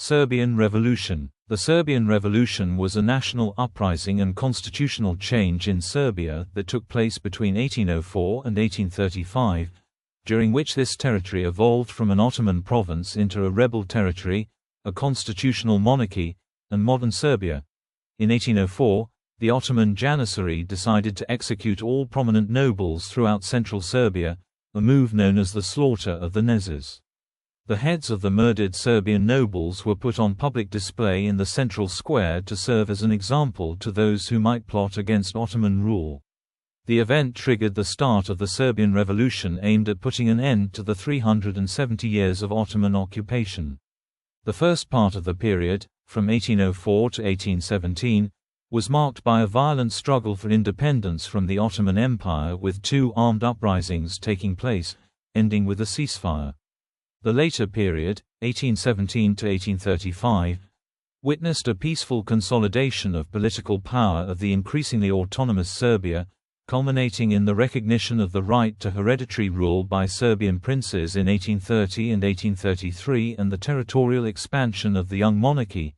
Serbian Revolution. The Serbian Revolution was a national uprising and constitutional change in Serbia that took place between 1804 and 1835, during which this territory evolved from an Ottoman province into a rebel territory, a constitutional monarchy, and modern Serbia. In 1804, the Ottoman Janissary decided to execute all prominent nobles throughout central Serbia, a move known as the Slaughter of the Nezes. The heads of the murdered Serbian nobles were put on public display in the central square to serve as an example to those who might plot against Ottoman rule. The event triggered the start of the Serbian Revolution, aimed at putting an end to the 370 years of Ottoman occupation. The first part of the period, from 1804 to 1817, was marked by a violent struggle for independence from the Ottoman Empire, with two armed uprisings taking place, ending with a ceasefire. The later period, 1817 to 1835, witnessed a peaceful consolidation of political power of the increasingly autonomous Serbia, culminating in the recognition of the right to hereditary rule by Serbian princes in 1830 and 1833 and the territorial expansion of the young monarchy.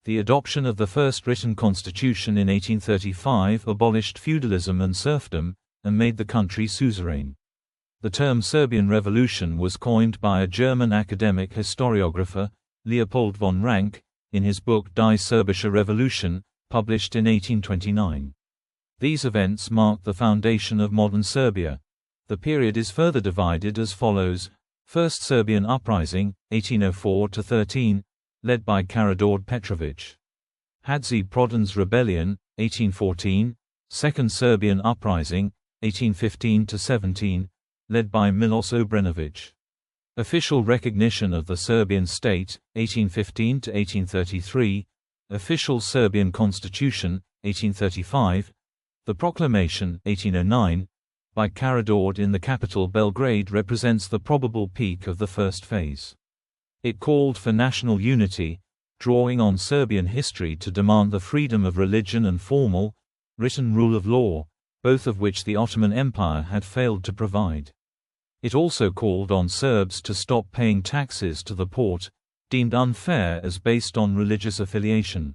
The adoption of the first written constitution in 1835 abolished feudalism and serfdom, and made the country suzerain. The term Serbian Revolution was coined by a German academic historiographer, Leopold von Ranke, in his book Die Serbische Revolution, published in 1829. These events marked the foundation of modern Serbia. The period is further divided as follows: First Serbian Uprising, 1804–13, led by Karađorđe Petrović. Hadži-Prodan's Rebellion, 1814, Second Serbian Uprising, 1815–17, led by Miloš Obrenović. Official recognition of the Serbian state, 1815–1833, Official Serbian Constitution, 1835, the Proclamation, 1809, by Karađorđe in the capital Belgrade represents the probable peak of the first phase. It called for national unity, drawing on Serbian history to demand the freedom of religion and formal, written rule of law, both of which the Ottoman Empire had failed to provide. It also called on Serbs to stop paying taxes to the Porte, deemed unfair as based on religious affiliation.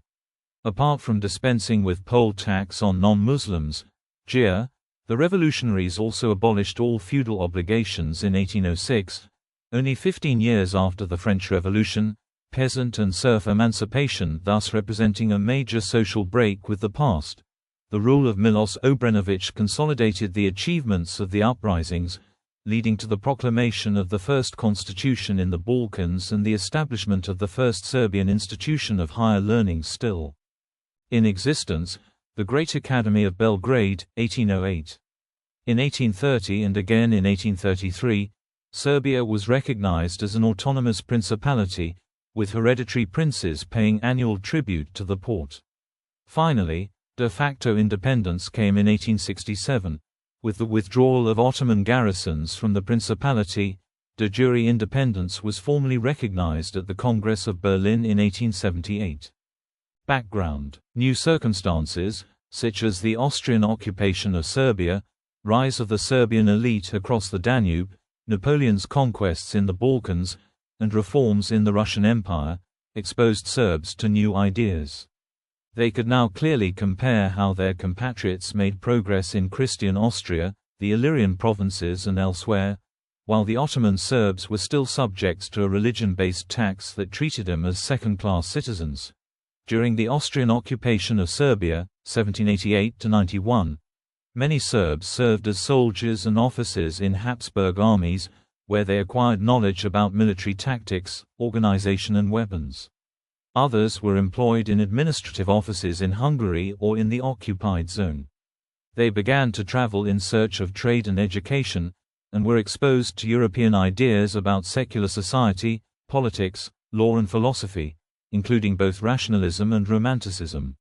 Apart from dispensing with poll tax on non-Muslims, the revolutionaries also abolished all feudal obligations in 1806, only 15 years after the French Revolution, peasant and serf emancipation thus representing a major social break with the past. The rule of Miloš Obrenović consolidated the achievements of the uprisings, leading to the proclamation of the first constitution in the Balkans and the establishment of the first Serbian institution of higher learning still in existence, the Great Academy of Belgrade, 1808. In 1830 and again in 1833, Serbia was recognized as an autonomous principality, with hereditary princes paying annual tribute to the Porte. Finally, de facto independence came in 1867. With the withdrawal of Ottoman garrisons from the principality, de jure independence was formally recognized at the Congress of Berlin in 1878. Background: new circumstances, such as the Austrian occupation of Serbia, rise of the Serbian elite across the Danube, Napoleon's conquests in the Balkans, and reforms in the Russian Empire, exposed Serbs to new ideas. They could now clearly compare how their compatriots made progress in Christian Austria, the Illyrian provinces and elsewhere, while the Ottoman Serbs were still subject to a religion-based tax that treated them as second-class citizens. During the Austrian occupation of Serbia, 1788–91, many Serbs served as soldiers and officers in Habsburg armies, where they acquired knowledge about military tactics, organization and weapons. Others were employed in administrative offices in Hungary or in the occupied zone. They began to travel in search of trade and education, and were exposed to European ideas about secular society, politics, law and philosophy, including both rationalism and romanticism.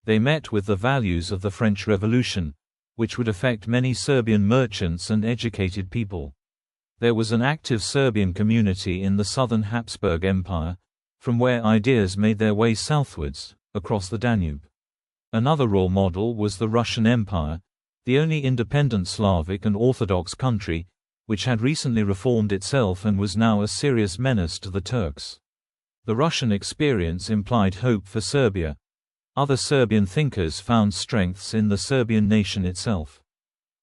They met with the values of the French Revolution, which would affect many Serbian merchants and educated people. There was an active Serbian community in the southern Habsburg Empire, from where ideas made their way southwards, across the Danube. Another role model was the Russian Empire, the only independent Slavic and Orthodox country, which had recently reformed itself and was now a serious menace to the Turks. The Russian experience implied hope for Serbia. Other Serbian thinkers found strengths in the Serbian nation itself.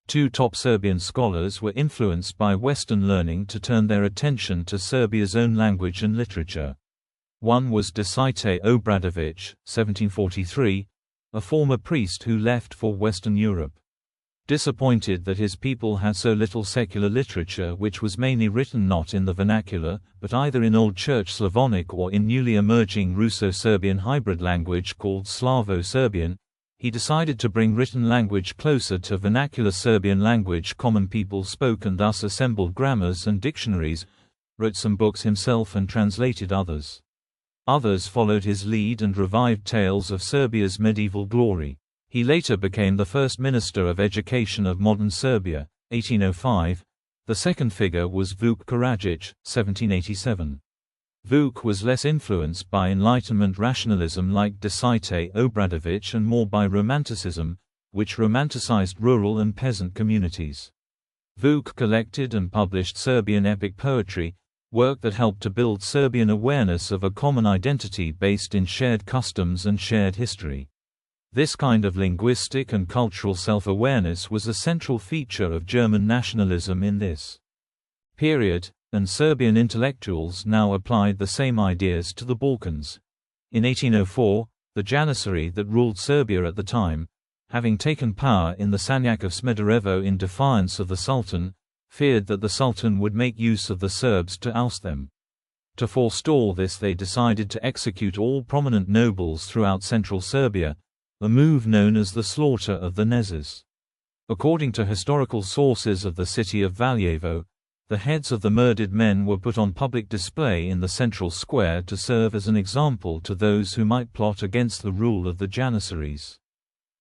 Two top Serbian scholars were influenced by Western learning to turn their attention to Serbia's own language and literature. One was Decite Obradović, 1743, a former priest who left for Western Europe. Disappointed that his people had so little secular literature which was mainly written not in the vernacular, but either in Old Church Slavonic or in newly emerging Russo-Serbian hybrid language called Slavo-Serbian, he decided to bring written language closer to vernacular Serbian language common people spoke and thus assembled grammars and dictionaries, wrote some books himself and translated others. Others followed his lead and revived tales of Serbia's medieval glory. He later became the first Minister of Education of modern Serbia, 1805. The second figure was Vuk Karadžić, 1787. Vuk was less influenced by Enlightenment rationalism like Decite Obradović and more by Romanticism, which romanticized rural and peasant communities. Vuk collected and published Serbian epic poetry, work that helped to build Serbian awareness of a common identity based in shared customs and shared history. This kind of linguistic and cultural self-awareness was a central feature of German nationalism in this period, and Serbian intellectuals now applied the same ideas to the Balkans. In 1804, the Janissary that ruled Serbia at the time, having taken power in the Sanjak of Smederevo in defiance of the Sultan, feared that the Sultan would make use of the Serbs to oust them. To forestall this, they decided to execute all prominent nobles throughout central Serbia, a move known as the Slaughter of the Nezes. According to historical sources of the city of Valjevo, the heads of the murdered men were put on public display in the central square to serve as an example to those who might plot against the rule of the Janissaries.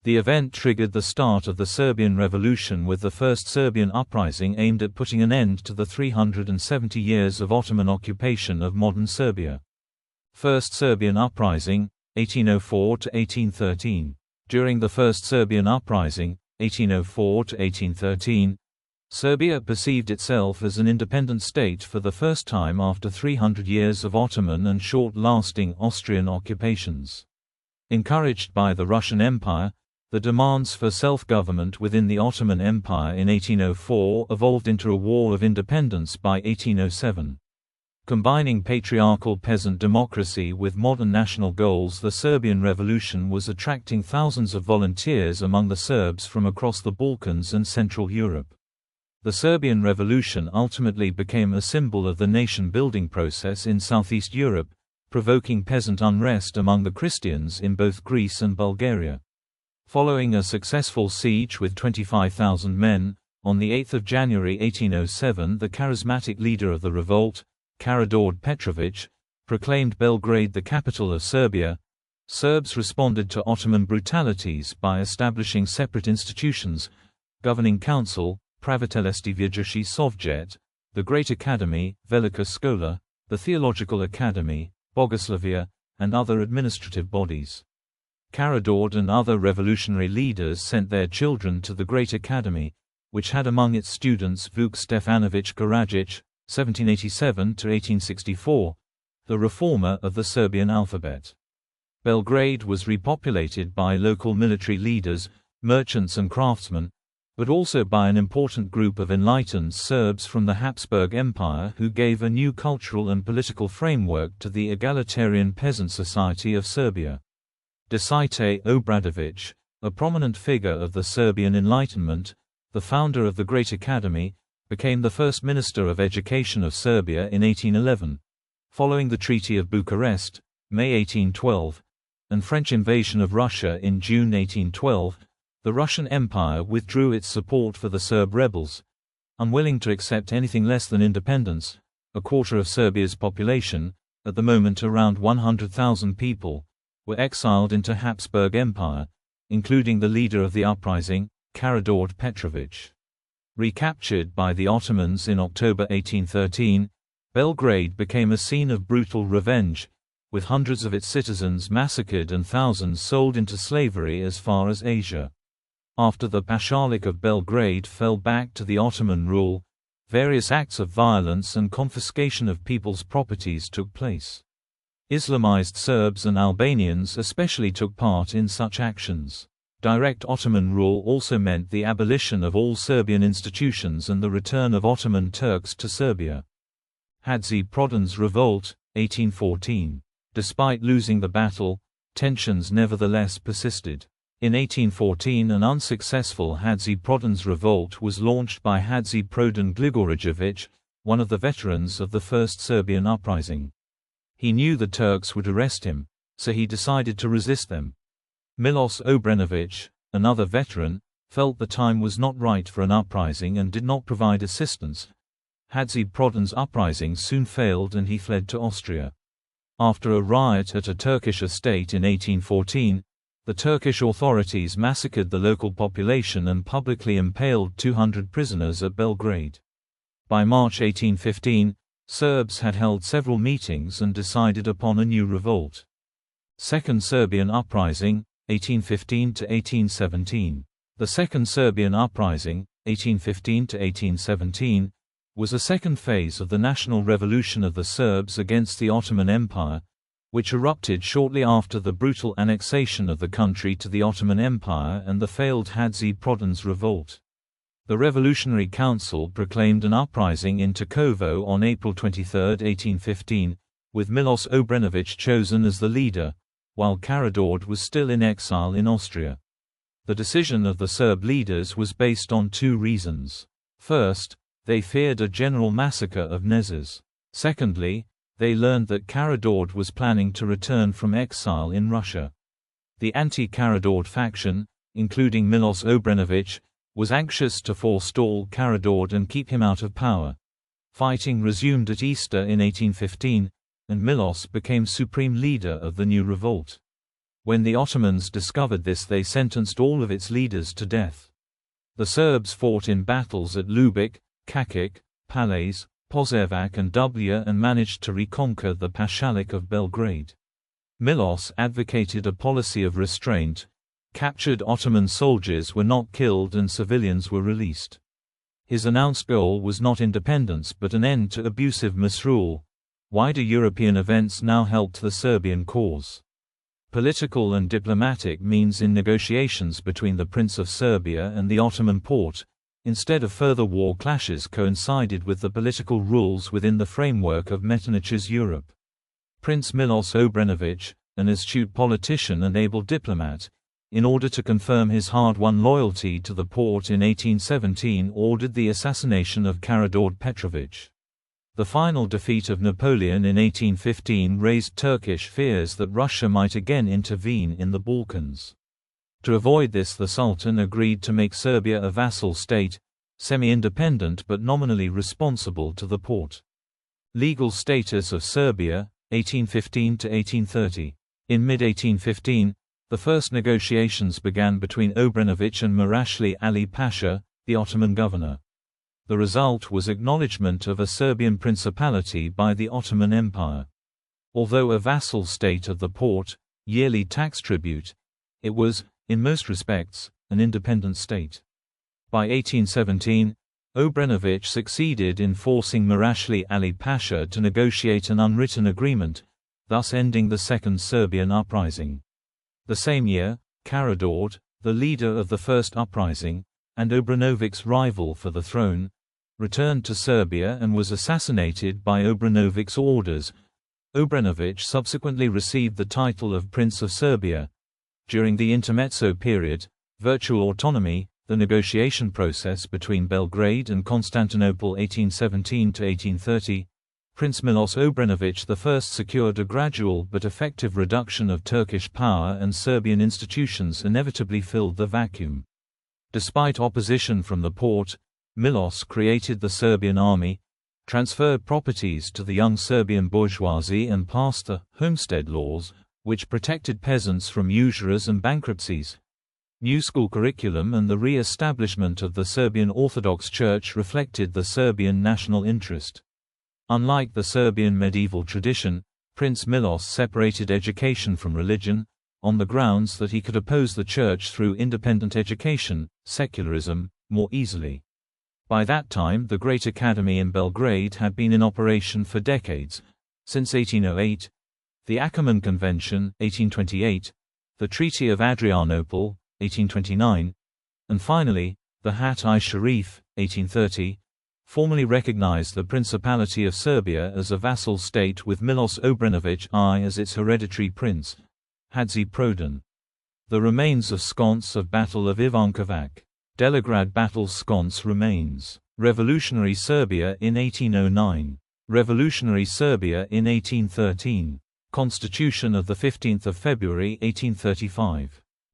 The event triggered the start of the Serbian Revolution, with the first Serbian uprising aimed at putting an end to the 370 years of Ottoman occupation of modern Serbia. First Serbian Uprising, 1804 to 1813. During the First Serbian Uprising, 1804 to 1813, Serbia perceived itself as an independent state for the first time after 300 years of Ottoman and short-lasting Austrian occupations. Encouraged by the Russian Empire, the demands for self-government within the Ottoman Empire in 1804 evolved into a war of independence by 1807. Combining patriarchal peasant democracy with modern national goals, the Serbian Revolution was attracting thousands of volunteers among the Serbs from across the Balkans and Central Europe. The Serbian Revolution ultimately became a symbol of the nation-building process in Southeast Europe, provoking peasant unrest among the Christians in both Greece and Bulgaria. Following a successful siege with 25,000 men, on 8 January 1807 the charismatic leader of the revolt, Karađorđe Petrović, proclaimed Belgrade the capital of Serbia. Serbs responded to Ottoman brutalities by establishing separate institutions, governing council, Praviteljski Vjeđački Sovjet, the Great Academy, Velika Škola, the Theological Academy, Bogoslovia, and other administrative bodies. Karađorđe and other revolutionary leaders sent their children to the Great Academy, which had among its students Vuk Stefanović Karadžić, 1787–1864, the reformer of the Serbian alphabet. Belgrade was repopulated by local military leaders, merchants and craftsmen, but also by an important group of enlightened Serbs from the Habsburg Empire who gave a new cultural and political framework to the egalitarian peasant society of Serbia. Decite Obradović, a prominent figure of the Serbian Enlightenment, the founder of the Great Academy, became the first Minister of Education of Serbia in 1811. Following the Treaty of Bucharest, May 1812, and French invasion of Russia in June 1812, the Russian Empire withdrew its support for the Serb rebels. Unwilling to accept anything less than independence, a quarter of Serbia's population, at the moment around 100,000 people, were exiled into Habsburg Empire, including the leader of the uprising, Karađorđe Petrović. Recaptured by the Ottomans in October 1813, Belgrade became a scene of brutal revenge, with hundreds of its citizens massacred and thousands sold into slavery as far as Asia. After the Pashalik of Belgrade fell back to the Ottoman rule, various acts of violence and confiscation of people's properties took place. Islamized Serbs and Albanians especially took part in such actions. Direct Ottoman rule also meant the abolition of all Serbian institutions and the return of Ottoman Turks to Serbia. Hadži-Prodan's Revolt, 1814. Despite losing the battle, tensions nevertheless persisted. In 1814 an unsuccessful Hadži-Prodan's revolt was launched by Hadži-Prodan Gligorijević, one of the veterans of the First Serbian Uprising. He knew the Turks would arrest him, so he decided to resist them. Miloš Obrenović, another veteran, felt the time was not right for an uprising and did not provide assistance. Hadži-Prodan's uprising soon failed and he fled to Austria. After a riot at a Turkish estate in 1814, the Turkish authorities massacred the local population and publicly impaled 200 prisoners at Belgrade. By March 1815, Serbs had held several meetings and decided upon a new revolt. Second Serbian Uprising, 1815–1817. The Second Serbian Uprising, 1815–1817, was a second phase of the national revolution of the Serbs against the Ottoman Empire, which erupted shortly after the brutal annexation of the country to the Ottoman Empire and the failed Hadži-Prodan's revolt. The Revolutionary Council proclaimed an uprising in Takovo on April 23, 1815, with Miloš Obrenović chosen as the leader, while Karađorđe was still in exile in Austria. The decision of the Serb leaders was based on two reasons. First, they feared a general massacre of Nezes. Secondly, they learned that Karađorđe was planning to return from exile in Russia. The anti-Karađorđe faction, including Miloš Obrenović, was anxious to forestall Karađorđe and keep him out of power. Fighting resumed at Easter in 1815, and Miloš became supreme leader of the new revolt. When the Ottomans discovered this, they sentenced all of its leaders to death. The Serbs fought in battles at Ljubić, Kačić, Palace, Poževac and Dublja and managed to reconquer the Pashalik of Belgrade. Miloš advocated a policy of restraint. Captured Ottoman soldiers were not killed and civilians were released. His announced goal was not independence but an end to abusive misrule. Wider European events now helped the Serbian cause. Political and diplomatic means in negotiations between the Prince of Serbia and the Ottoman Porte, instead of further war clashes, coincided with the political rules within the framework of Metternich's Europe. Prince Miloš Obrenović, an astute politician and able diplomat, in order to confirm his hard-won loyalty to the Porte in 1817, ordered the assassination of Karađorđe Petrović. The final defeat of Napoleon in 1815 raised Turkish fears that Russia might again intervene in the Balkans. To avoid this, the Sultan agreed to make Serbia a vassal state, semi-independent but nominally responsible to the Porte. Legal status of Serbia, 1815–1830. In mid-1815, the first negotiations began between Obrenović and Murashli Ali Pasha, the Ottoman governor. The result was acknowledgement of a Serbian principality by the Ottoman Empire. Although a vassal state of the Porte, yearly tax tribute, it was, in most respects, an independent state. By 1817, Obrenović succeeded in forcing Murashli Ali Pasha to negotiate an unwritten agreement, thus ending the Second Serbian Uprising. The same year, Karađorđe, the leader of the First Uprising, and Obrenović's rival for the throne, returned to Serbia and was assassinated by Obrenović's orders. Obrenović subsequently received the title of Prince of Serbia. During the intermezzo period, virtual autonomy, the negotiation process between Belgrade and Constantinople 1817–1830, Prince Miloš Obrenović I secured a gradual but effective reduction of Turkish power, and Serbian institutions inevitably filled the vacuum. Despite opposition from the Porte, Miloš created the Serbian army, transferred properties to the young Serbian bourgeoisie and passed the homestead laws, which protected peasants from usurers and bankruptcies. New school curriculum and the re-establishment of the Serbian Orthodox Church reflected the Serbian national interest. Unlike the Serbian medieval tradition, Prince Miloš separated education from religion, on the grounds that he could oppose the Church through independent education, secularism, more easily. By that time the Great Academy in Belgrade had been in operation for decades. Since 1808, the Akerman Convention, 1828, the Treaty of Adrianople, 1829, and finally, the Hadži-Sharif, 1830, formally recognized the Principality of Serbia as a vassal state with Miloš Obrenović I as its hereditary prince. Hadži-Prodan. The remains of sconce of Battle of Ivankovac. Deligrad Battle sconce remains. Revolutionary Serbia in 1809. Revolutionary Serbia in 1813. Constitution of 15 February 1835.